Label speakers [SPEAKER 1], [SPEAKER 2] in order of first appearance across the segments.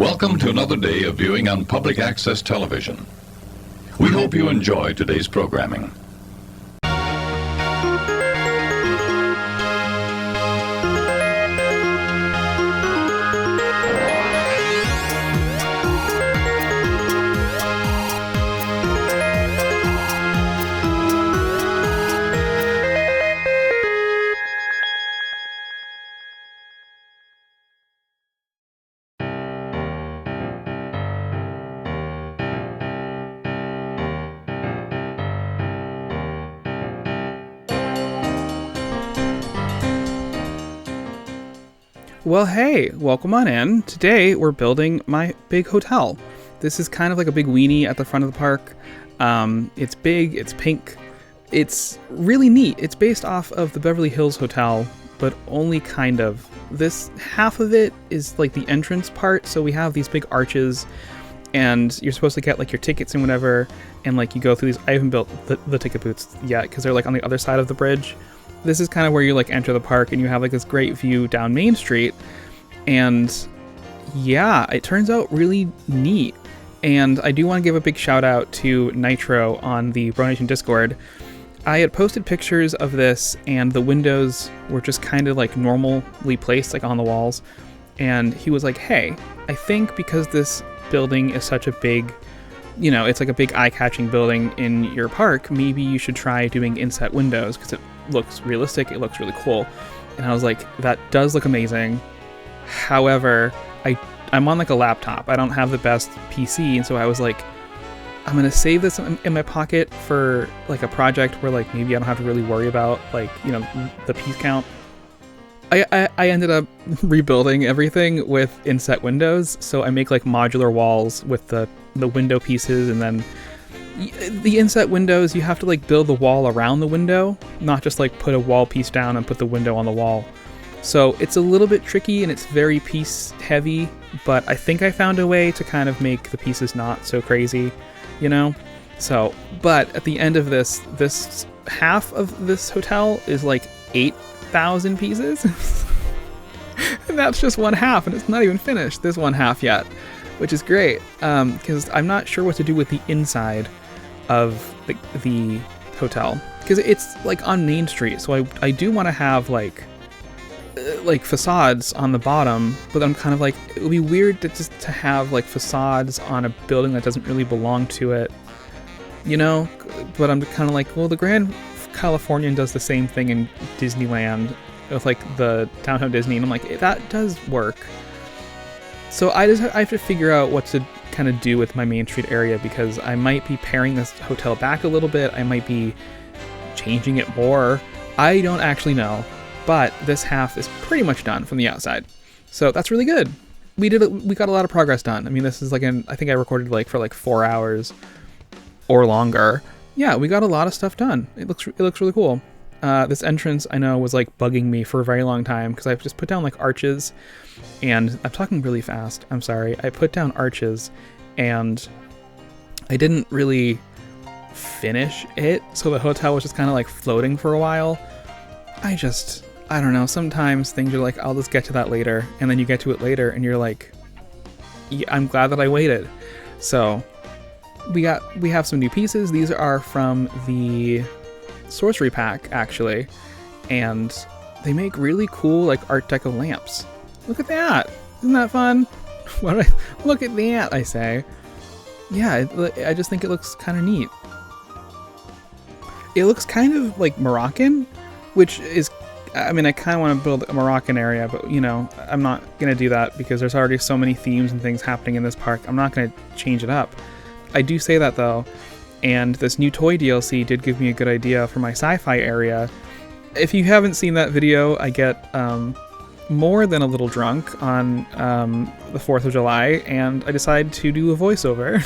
[SPEAKER 1] Welcome to another day of viewing on public access television. We hope you enjoy today's programming.
[SPEAKER 2] Well, hey, welcome on in. Today we're building my big hotel. This is kind of like a big weenie at the front of the park. It's big, it's pink, it's really neat. It's based off of the Beverly Hills Hotel, but only kind of. This half of it is like the entrance part, so we have these big arches, and you're supposed to get like your tickets and whatever, and like you go through these. I haven't built the ticket booths yet because they're like on the other side of the bridge. This is kind of where you like enter the park and you have like this great view down Main Street. And yeah, it turns out really neat. And I do want to give a big shout out to Nitro on the Bro Nation Discord. I had posted pictures of this and the windows were just kind of like normally placed like on the walls. And he was like, hey, I think because this building is such a big, you know, it's like a big eye-catching building in your park, maybe you should try doing inset windows because it looks realistic, it looks really cool. And I was like, that does look amazing. However, I'm on like a laptop. I don't have the best PC, and so I was like, I'm gonna save this in my pocket for like a project where like maybe I don't have to really worry about like, you know, the piece count. I ended up rebuilding everything with inset windows, so I make like modular walls with the window pieces, and then the inset windows, you have to like build the wall around the window, not just like put a wall piece down and put the window on the wall. So it's a little bit tricky and it's very piece heavy, but I think I found a way to kind of make the pieces not so crazy, you know? So, but at the end of this half of this hotel is like 8,000 pieces. And that's just one half, and it's not even finished, this one half yet, which is great, because I'm not sure what to do with the inside of the hotel, because it's like on Main Street, so I do want to have like facades on the bottom, but I'm kind of like, it would be weird to have like facades on a building that doesn't really belong to it, you know? But I'm kind of like, well, the Grand Californian does the same thing in Disneyland with like the Downtown Disney, and I'm like, that does work. So I have to figure out what to kind of do with my Main Street area, because I might be paring this hotel back a little bit. I might be changing it more. I don't actually know, but this half is pretty much done from the outside. So that's really good. We got a lot of progress done. I mean, this is like I think I recorded like for like 4 hours or longer. Yeah, we got a lot of stuff done. It looks really cool. This entrance, I know, was like bugging me for a very long time because I've just put down like arches, and I'm talking really fast. I'm sorry. I put down arches and I didn't really finish it, so the hotel was just kind of like floating for a while. I don't know. Sometimes things are like, I'll just get to that later, and then you get to it later and you're like, yeah, I'm glad that I waited. So we have some new pieces. These are from the Sorcery Pack, actually, and they make really cool like Art Deco lamps. Look at that! Isn't that fun? Look at that, I say. Yeah, I just think it looks kind of neat. It looks kind of like Moroccan, which is, I mean, I kind of want to build a Moroccan area, but you know, I'm not gonna do that because there's already so many themes and things happening in this park. I'm not gonna change it up. I do say that though. And this new toy DLC did give me a good idea for my sci-fi area. If you haven't seen that video, I get more than a little drunk on the 4th of July, and I decide to do a voiceover.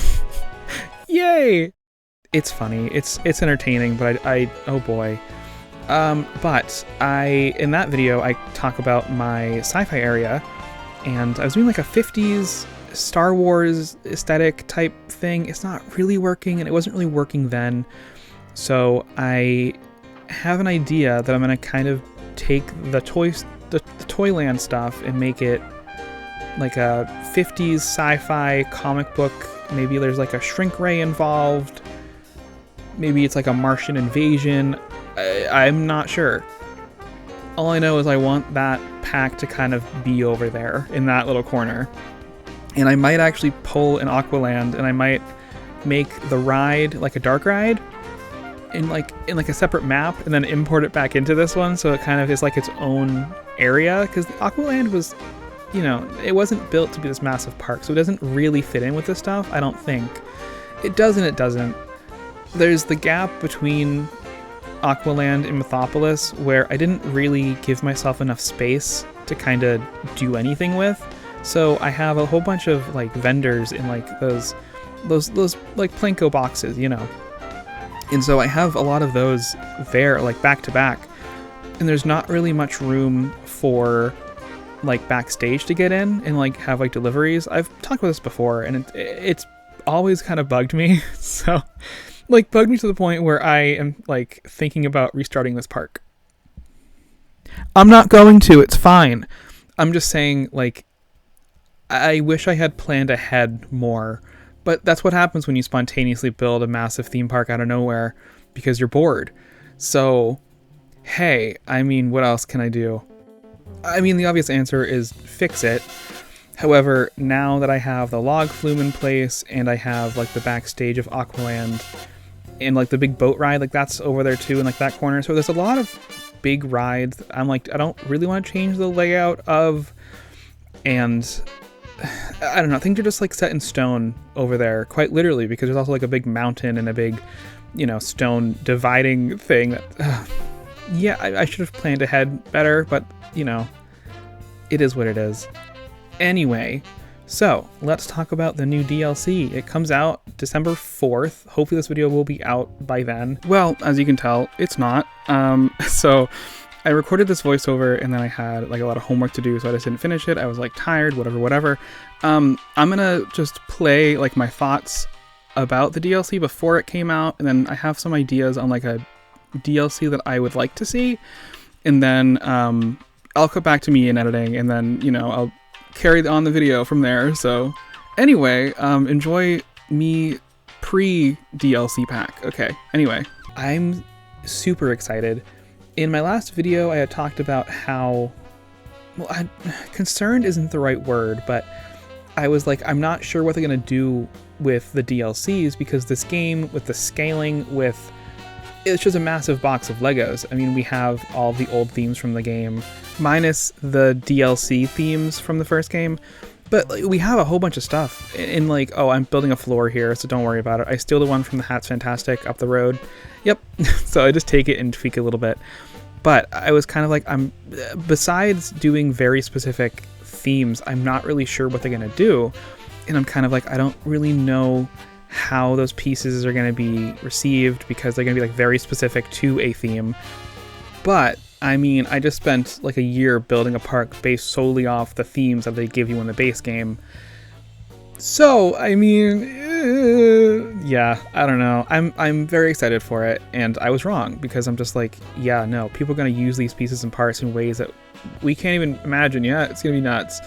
[SPEAKER 2] Yay! It's funny, it's entertaining, but I oh boy. But in that video, I talk about my sci-fi area, and I was doing like a 50s Star Wars aesthetic type thing. It's not really working, and it wasn't really working then. So I have an idea that I'm going to kind of take the Toyland stuff and make it like a 50s sci-fi comic book. Maybe there's like a shrink ray involved. Maybe it's like a Martian invasion. I'm not sure. All I know is I want that pack to kind of be over there in that little corner. And I might actually pull an Aqualand, and I might make the ride like a dark ride in like a separate map, and then import it back into this one, so it kind of is like its own area, because Aqualand was, you know, it wasn't built to be this massive park, so it doesn't really fit in with this stuff, I don't think. It does and it doesn't. There's the gap between Aqualand and Mythopolis where I didn't really give myself enough space to kind of do anything with. So I have a whole bunch of like vendors in like those like Plinko boxes, you know. And so I have a lot of those there, like back to back. And there's not really much room for like backstage to get in and like have like deliveries. I've talked about this before, and it's always kind of bugged me. So like bugged me to the point where I am like thinking about restarting this park. I'm not going to, it's fine. I'm just saying, like, I wish I had planned ahead more, but that's what happens when you spontaneously build a massive theme park out of nowhere because you're bored. So, hey, I mean, what else can I do? I mean, the obvious answer is fix it. However, now that I have the log flume in place and I have like the backstage of Aqualand and like the big boat ride, like that's over there too in like that corner. So there's a lot of big rides I'm like, I don't really want to change the layout of, and I don't know, things are just like set in stone over there, quite literally, because there's also like a big mountain and a big, you know, stone dividing thing that, yeah, I should have planned ahead better, but you know, it is what it is. Anyway, so let's talk about the new DLC. It comes out December 4th. Hopefully this video will be out by then. Well, as you can tell, it's not. So I recorded this voiceover and then I had like a lot of homework to do, so I just didn't finish it. I was like tired, whatever. I'm gonna just play like my thoughts about the DLC before it came out, and then I have some ideas on like a DLC that I would like to see, and then I'll cut back to me in editing, and then, you know, I'll carry on the video from there. So anyway, enjoy me pre-DLC pack. Okay, anyway, I'm super excited. In my last video, I had talked about how, well, concerned isn't the right word, but I was like, I'm not sure what they're going to do with the DLCs, because this game, with the scaling, with, it's just a massive box of Legos. I mean, we have all the old themes from the game, minus the DLC themes from the first game, but like, we have a whole bunch of stuff. And like, oh, I'm building a floor here, so don't worry about it. I steal the one from the Hat's Fantastic up the road. Yep. So I just take it and tweak a little bit. But I was kind of like, besides doing very specific themes, I'm not really sure what they're going to do. And I'm kind of like, I don't really know how those pieces are going to be received, because they're going to be like very specific to a theme. But I mean, I just spent like a year building a park based solely off the themes that they give you in the base game. So, I mean, yeah, I don't know. I'm very excited for it, and I was wrong, because I'm just like, yeah, no, people are going to use these pieces and parts in ways that we can't even imagine. Yeah, it's going to be nuts.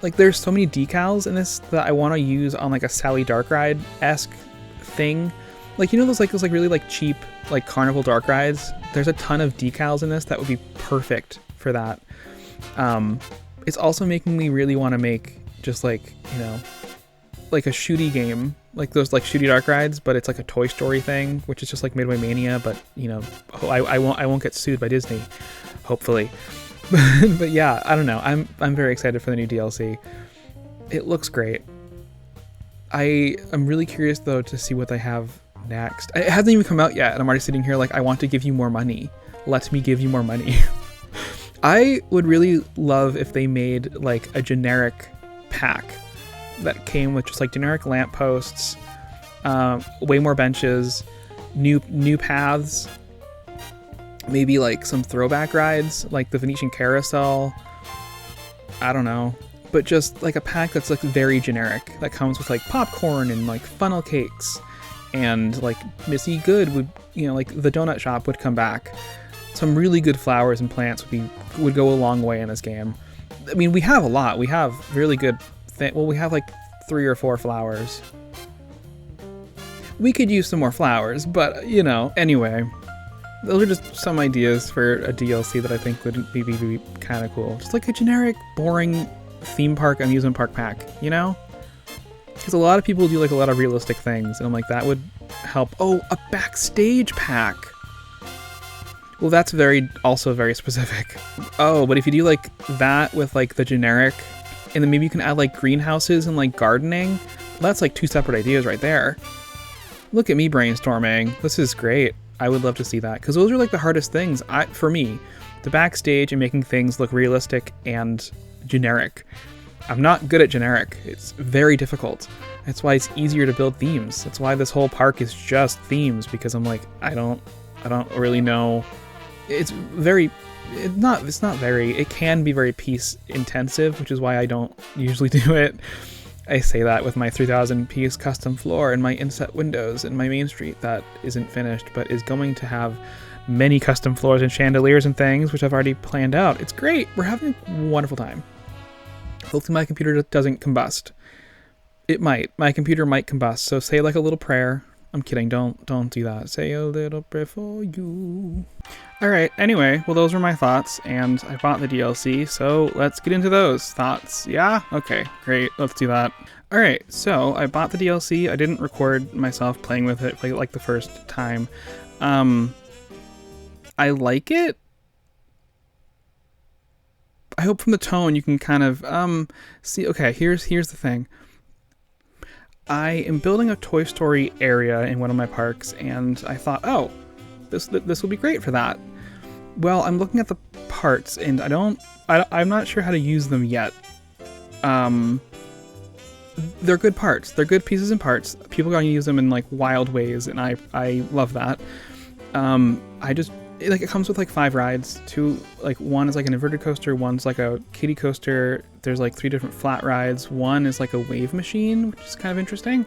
[SPEAKER 2] Like, there's so many decals in this that I want to use on like a Sally Dark Ride-esque thing. Like, you know those really like cheap like carnival dark rides? There's a ton of decals in this that would be perfect for that. It's also making me really want to make just like, you know, like a shooty game, like those like shooty dark rides, but it's like a Toy Story thing, which is just like Midway Mania, but you know, I won't get sued by Disney, hopefully. But yeah, I don't know. I'm very excited for the new DLC. It looks great. I'm really curious though to see what they have next. It hasn't even come out yet, and I'm already sitting here like, I want to give you more money. Let me give you more money. I would really love if they made like a generic pack that came with just like generic lampposts, way more benches, new paths, maybe like some throwback rides like the Venetian Carousel. I don't know, but just like a pack that's like very generic, that comes with like popcorn and like funnel cakes, and like Missy Good would, you know, like the donut shop would come back. Some really good flowers and plants would go a long way in this game. I mean, we have a lot. We have really good well, we have like 3 or 4 flowers. We could use some more flowers, but you know, anyway. Those are just some ideas for a DLC that I think would be kind of cool. Just like a generic, boring theme park, amusement park pack, you know? Because a lot of people do like a lot of realistic things, and I'm like, that would help. Oh, a backstage pack! Well, that's also very specific. Oh, but if you do like that with like the generic, and then maybe you can add like greenhouses and like gardening, well, that's like 2 separate ideas right there. Look at me brainstorming. This is great. I would love to see that, because those are like the hardest things for me. The backstage and making things look realistic and generic. I'm not good at generic. It's very difficult. That's why it's easier to build themes. That's why this whole park is just themes, because I'm like, I don't really know. It can be very piece intensive, which is why I don't usually do it. I say that with my 3,000 piece custom floor and my inset windows and my main street that isn't finished, but is going to have many custom floors and chandeliers and things, which I've already planned out. It's great. We're having a wonderful time. Hopefully my computer doesn't combust. It might. My computer might combust. So say like a little prayer. I'm kidding. Don't do that. Say a little prayer for you. All right. Anyway, well, those were my thoughts, and I bought the DLC, so let's get into those thoughts. Yeah? Okay, great. Let's do that. All right. So I bought the DLC. I didn't record myself playing with it like the first time. I like it. I hope from the tone you can kind of see. Okay, here's the thing. I am building a Toy Story area in one of my parks, and I thought, oh, this will be great for that. Well, I'm looking at the parts, and I'm not sure how to use them yet. They're good parts. They're good pieces and parts. People are going to use them in like wild ways, and I love that. It comes with like 5 rides. 2, like one is like an inverted coaster, one's like a kiddie coaster. There's like 3 different flat rides. One is like a wave machine, which is kind of interesting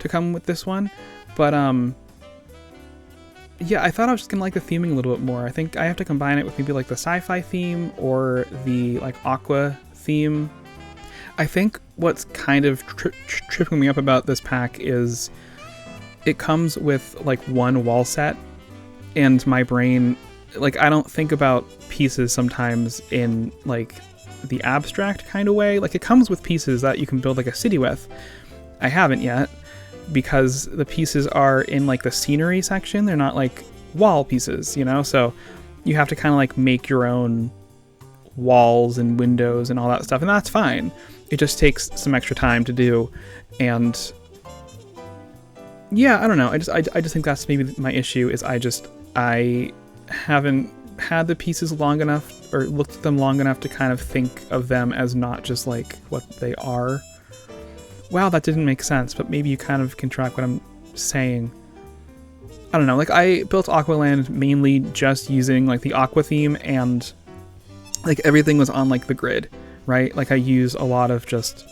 [SPEAKER 2] to come with this one. But yeah, I thought I was just gonna like the theming a little bit more. I think I have to combine it with maybe like the sci-fi theme or the like aqua theme. I think what's kind of tripping me up about this pack is it comes with like one wall set. And my brain, like, I don't think about pieces sometimes in, like, the abstract kind of way. Like, it comes with pieces that you can build, like, a city with. I haven't yet, because the pieces are in, like, the scenery section. They're not, like, wall pieces, you know? So you have to kind of, like, make your own walls and windows and all that stuff. And that's fine. It just takes some extra time to do. And yeah, I don't know. I just think that's maybe my issue is I haven't had the pieces long enough or looked at them long enough to kind of think of them as not just like what they are. Wow, that didn't make sense, but maybe you kind of can track what I'm saying. I don't know, like I built Aqualand mainly just using like the aqua theme, and like everything was on like the grid, right? Like I use a lot of just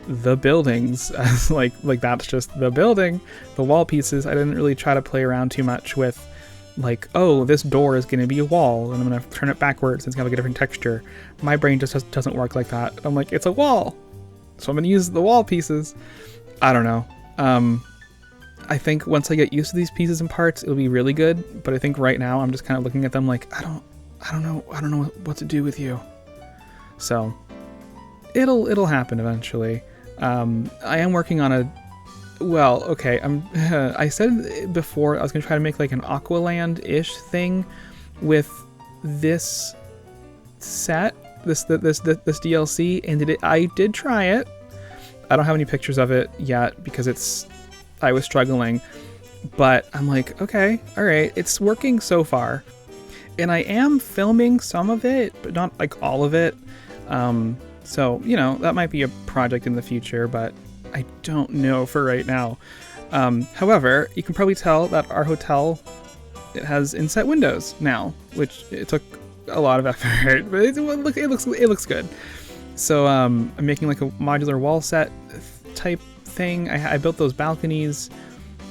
[SPEAKER 2] the buildings as like that's just the building, the wall pieces. I didn't really try to play around too much with like, oh, this door is going to be a wall and I'm going to turn it backwards and it's going to have a different texture. My brain just doesn't work like that. I'm like, it's a wall, so I'm going to use the wall pieces. I don't know. I think once I get used to these pieces and parts, it'll be really good. But I think right now I'm just kind of looking at them like, I don't know what to do with you. So it'll happen eventually. I am working on I said before I was going to try to make like an Aqualand-ish thing with this set, this DLC, and I did try it. I don't have any pictures of it yet because I was struggling, but I'm like, okay, all right, it's working so far. And I am filming some of it, but not like all of it. So, you know, that might be a project in the future, but I don't know for right now. However, you can probably tell that our hotel, it has inset windows now, which it took a lot of effort, but it looks good. So I'm making like a modular wall set type thing. I built those balconies.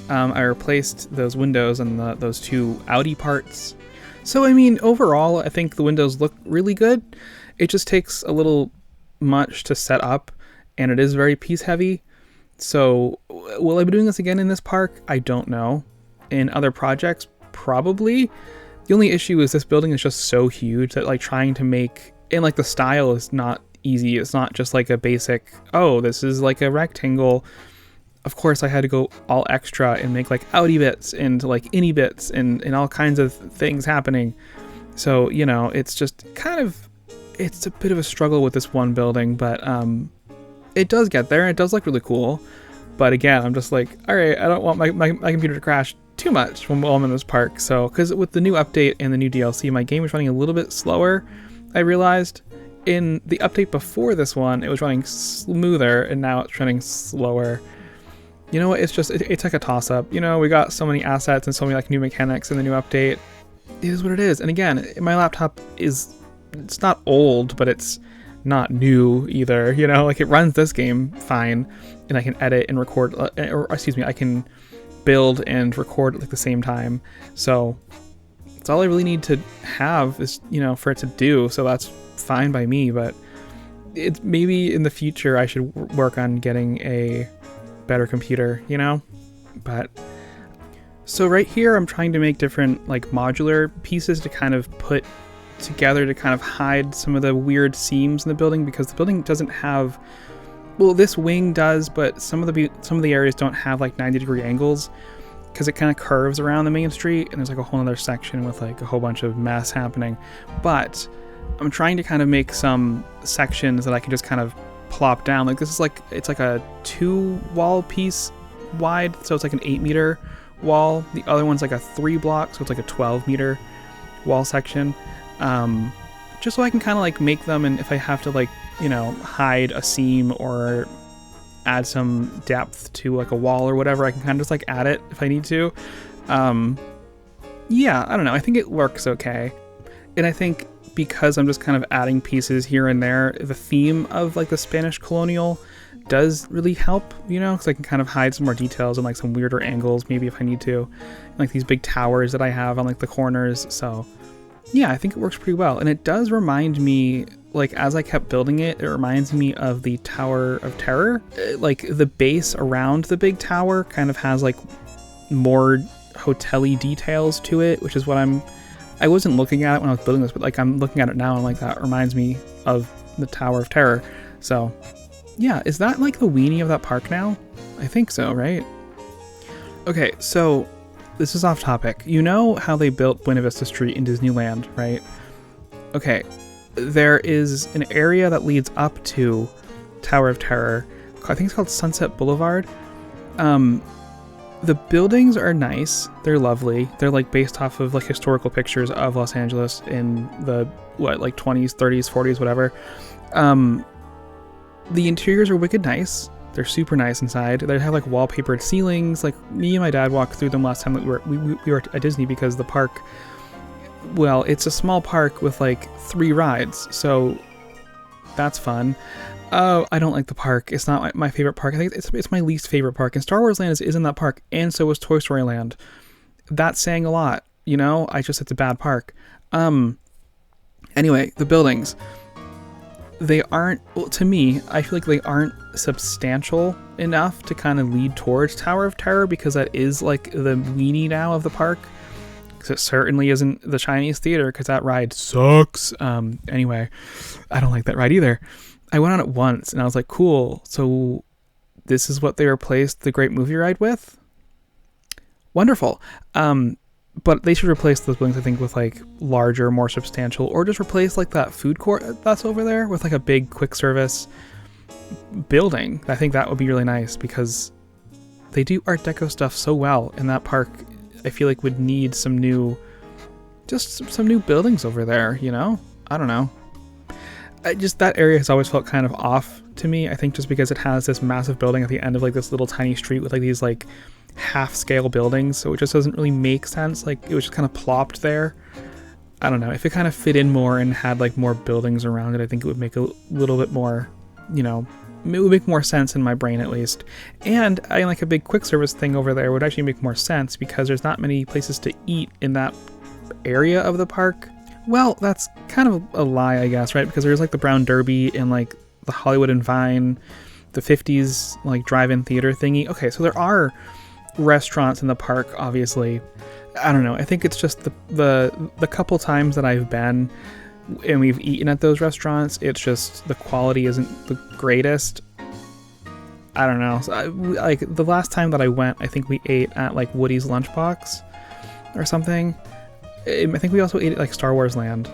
[SPEAKER 2] I replaced those windows and those 2 outie parts. So, I mean, overall, I think the windows look really good. It just takes a little much to set up, and it is very piece heavy. So will I be doing this again in this park? I don't know. In other projects, probably. The only issue is this building is just so huge that like trying to make, and like the style is not easy. It's not just like a basic, oh, this is like a rectangle. Of course, I had to go all extra and make like outie bits and like innie bits and all kinds of things happening. So, you know, it's just kind of, it's a bit of a struggle with this one building, but it does get there. It does look really cool. But again, I'm just like, all right, I don't want my computer to crash too much while I'm in this park. So, because with the new update and the new DLC, my game was running a little bit slower, I realized. In the update before this one, it was running smoother, and now it's running slower. You know what? It's just, it's like a toss-up. You know, we got so many assets and so many like new mechanics in the new update. It is what it is. And again, my laptop is, it's not old, but it's not new either. You know, like it runs this game fine, and I can edit and record, or excuse me, I can build and record at like the same time. So it's all I really need to have is, you know, for it to do. So that's fine by me, but it's maybe in the future I should work on getting a better computer, you know. But so right here I'm trying to make different like modular pieces to kind of put together to kind of hide some of the weird seams in the building, because the building doesn't have, well, this wing does, but some of the areas don't have like 90-degree angles, because it kind of curves around the main street, and there's like a whole other section with like a whole bunch of mess happening. But I'm trying to kind of make some sections that I can just kind of plop down. Like this is like, it's like a 2-wall piece wide, so it's like an 8-meter wall. The other one's like a 3-block, so it's like a 12-meter wall section. Just so I can kind of like make them, and if I have to like, you know, hide a seam or add some depth to like a wall or whatever, I can kind of just like add it if I need to. Yeah, I don't know. I think it works okay. And I think because I'm just kind of adding pieces here and there, the theme of like the Spanish colonial does really help, you know, because I can kind of hide some more details and like some weirder angles maybe if I need to, and, like these big towers that I have on like the corners. So yeah, I think it works pretty well. And it does remind me, like as I kept building it, it reminds me of the Tower of Terror. Like the base around the big tower kind of has like more hotel-y details to it, which is what I wasn't looking at it when I was building this, but like I'm looking at it now and like that reminds me of the Tower of Terror. So yeah, is that like the weenie of that park now? I think so, right? Okay, so this is off topic. You know how they built Buena Vista Street in Disneyland, right? Okay, there is an area that leads up to Tower of Terror. I think it's called Sunset Boulevard. The buildings are nice. They're lovely. They're like based off of like historical pictures of Los Angeles in the like 20s, 30s, 40s, whatever. The interiors are wicked nice. They're super nice inside. They have like wallpapered ceilings. Like me and my dad walked through them last time that we were at Disney, because the park, well, it's a small park with like 3 rides, so that's fun. Oh, I don't like the park. It's not my favorite park. I think it's my least favorite park. And Star Wars Land is in that park, and so is Toy Story Land. That's saying a lot, you know? It's a bad park. Anyway, the buildings. They aren't, well, to me, I feel like they aren't substantial enough to kind of lead towards Tower of Terror, because that is like the weenie now of the park. Because it certainly isn't the Chinese Theater, because that ride sucks. Anyway, I don't like that ride either. I went on it once and I was like, cool, so this is what they replaced the Great Movie Ride with? Wonderful. But they should replace those buildings, I think, with like larger, more substantial, or just replace like that food court that's over there with like a big quick service building. I think that would be really nice, because they do Art Deco stuff so well in that park. I feel like would need some new buildings over there, you know? I don't know. That area has always felt kind of off to me. I think just because it has this massive building at the end of like this little tiny street with like these like half-scale buildings, so it just doesn't really make sense. Like it was just kind of plopped there. I don't know. If it kind of fit in more and had like more buildings around it, I think it would make a little bit more, you know, it would make more sense in my brain at least. And I like a big quick service thing over there would actually make more sense, because there's not many places to eat in that area of the park. Well, that's kind of a lie, I guess, right? Because there's like the Brown Derby and like the Hollywood and Vine the 50s like drive-in theater thingy. Okay, so there are restaurants in the park, obviously. I don't know. I think it's just the couple times that I've been and we've eaten at those restaurants, it's just the quality isn't the greatest. I don't know. So like the last time that I went, I think we ate at like Woody's Lunchbox or something. I think we also ate at like Star Wars Land.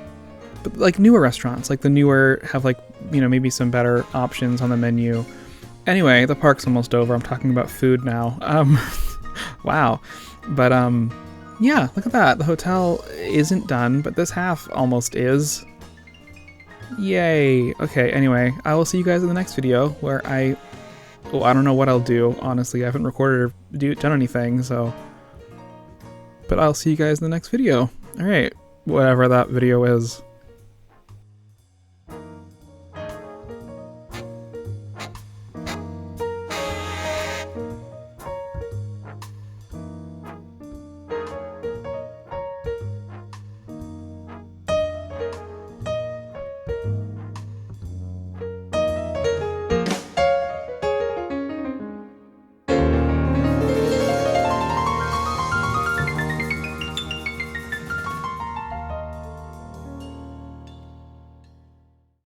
[SPEAKER 2] But like newer restaurants, like the newer have like, you know, maybe some better options on the menu. Anyway, the park's almost over. I'm talking about food now. Wow. But yeah, look at that. The hotel isn't done, but this half almost is. Yay. Okay, anyway, I will see you guys in the next video where I don't know what I'll do, honestly. I haven't recorded or done anything, so. But I'll see you guys in the next video. Alright, whatever that video is.